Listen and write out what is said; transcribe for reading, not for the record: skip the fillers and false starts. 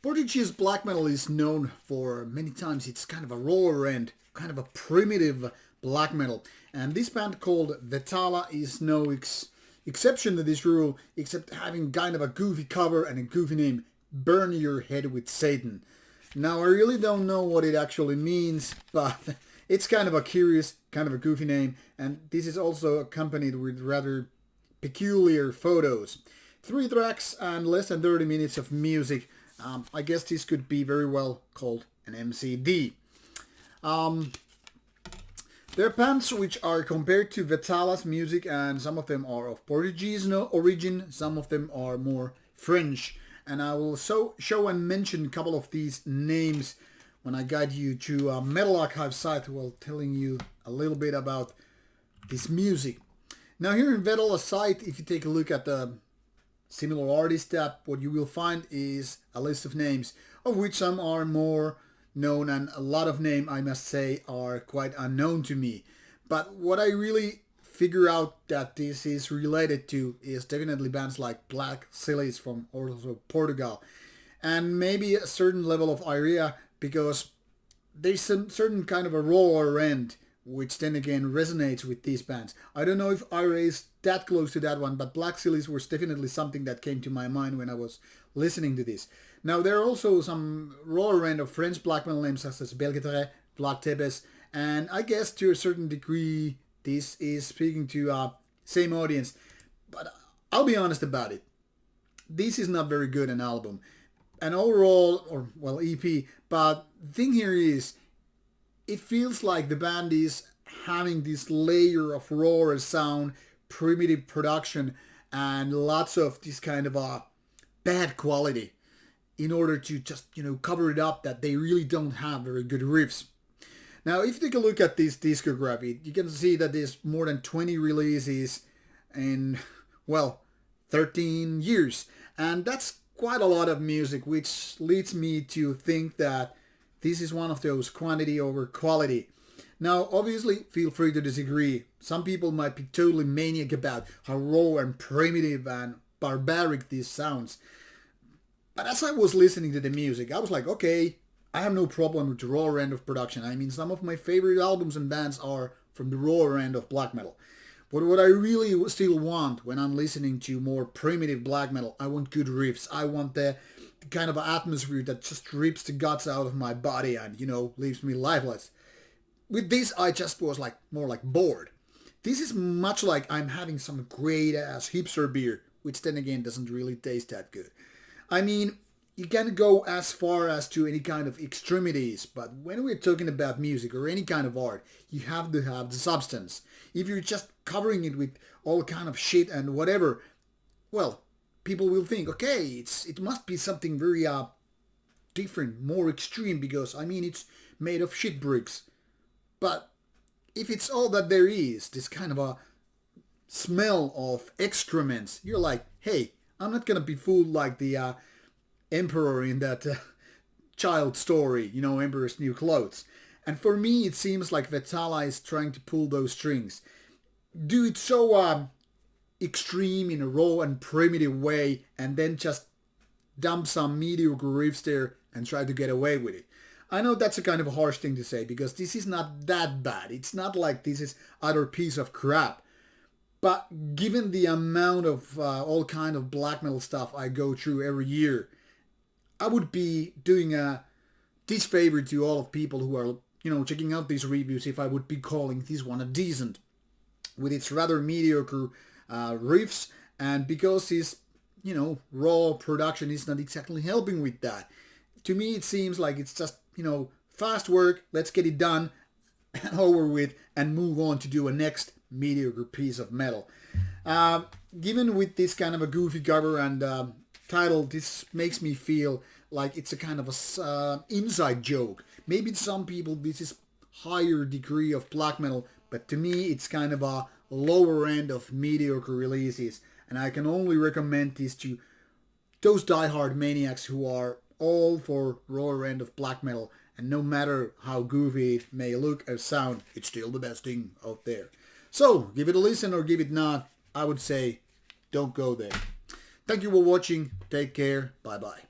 Portuguese black metal is known for many times it's kind of a rawer end, kind of a primitive black metal. And this band called Vetala is no exception to this rule, except having kind of a goofy cover and a goofy name, Burn Your Head with Satan. Now I really don't know what it actually means, but it's kind of a curious, kind of a goofy name, and this is also accompanied with rather peculiar photos. 3 tracks and less than 30 minutes of music. I guess this could be very well called an MCD. There are bands which are compared to Vetala's music, and some of them are of Portuguese origin, some of them are more French. And I will show and mention a couple of these names when I guide you to a Metal Archive site while telling you a little bit about this music. Now here in Vetala's site, if you take a look at the similar artist tab, what you will find is a list of names, of which some are more known and a lot of names, I must say, are quite unknown to me. But what I really figure out that this is related to is definitely bands like Black Sillies from also Portugal, and maybe a certain level of area, because there's a certain kind of a rawer end which then again resonates with these bands. I don't know if IRA is that close to that one, but Black Sillies was definitely something that came to my mind when I was listening to this. Now there are also some rawer end of French black metal names such as Belgetre, Vlad Tepes, and I guess to a certain degree this is speaking to same audience. But I'll be honest about it. This is not very good an album. An overall, or well, EP, but the thing here is, it feels like the band is having this layer of raw sound, primitive production, and lots of this kind of bad quality in order to just, cover it up that they really don't have very good riffs. Now, if you take a look at this discography, you can see that there's more than 20 releases in, 13 years. And that's quite a lot of music, which leads me to think that this is one of those quantity over quality. Now, obviously, feel free to disagree. Some people might be totally maniac about how raw and primitive and barbaric this sounds. But as I was listening to the music, I was like, okay, I have no problem with the raw end of production. I mean, some of my favorite albums and bands are from the raw end of black metal. But what I really still want when I'm listening to more primitive black metal, I want good riffs. I want the kind of atmosphere that just rips the guts out of my body and, leaves me lifeless. With this, I just was more like bored. This is much like I'm having some great ass hipster beer, which then again doesn't really taste that good. I mean, you can go as far as to any kind of extremities, but when we're talking about music or any kind of art, you have to have the substance. If you're just covering it with all kind of shit and whatever, well, people will think, okay, it must be something very different, more extreme, because, it's made of shit bricks. But if it's all that there is, this kind of a smell of excrements, you're like, hey, I'm not gonna be fooled like the emperor in that child story, Emperor's New Clothes. And for me, it seems like Vetala is trying to pull those strings. Do it so extreme in a raw and primitive way, and then just dump some mediocre riffs there and try to get away with it. I know that's a kind of a harsh thing to say, because this is not that bad. It's not like this is utter piece of crap. But given the amount of all kind of black metal stuff I go through every year, I would be doing a disfavor to all of people who are, checking out these reviews if I would be calling this one a decent, with its rather mediocre riffs, and because his, raw production is not exactly helping with that. To me, it seems like it's just, fast work, let's get it done, and over with, and move on to do a next mediocre piece of metal. Given with this kind of a goofy cover and title, this makes me feel like it's a kind of a inside joke. Maybe to some people this is higher degree of black metal, but to me it's kind of a lower end of mediocre releases, and I can only recommend this to those diehard maniacs who are all for raw end of black metal, and no matter how goofy it may look or sound, it's still the best thing out there. So give it a listen or give it not. I would say don't go there. Thank you for watching. Take care. Bye bye.